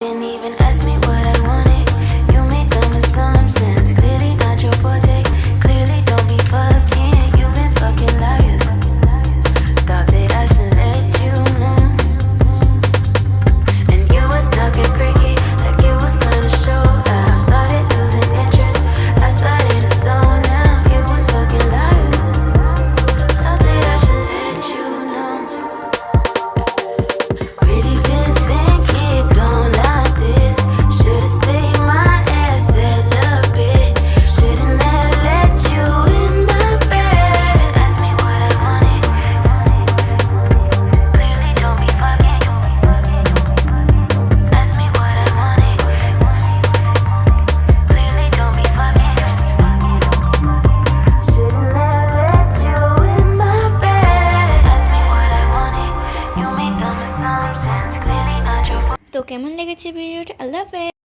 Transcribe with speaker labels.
Speaker 1: Didn't even ask me what I wanted. You made dumb assumptions. Clearly not your forte. Clearly don't be fucking. You've been fucking liars. Thought that I should let you know. And you was talking freaky, like you was gonna show. I started losing interest. I started to zone out. You was fucking liars. Thought that I should let you know. Really didn't think it gon' like this. Should've stayed my ass celibate. Shouldn't have let you in my bed. Ask me what I wanted. Clearly don't be fucking. Ask me what I wanted. Clearly don't be fucking. Shouldn't have let you in my bed. Ask me what I wanted. You made dumb assumptions. Clearly not your fault.
Speaker 2: তো কেমন লেগেছে ভিডিওটা? আল্লাহ হাফেজ।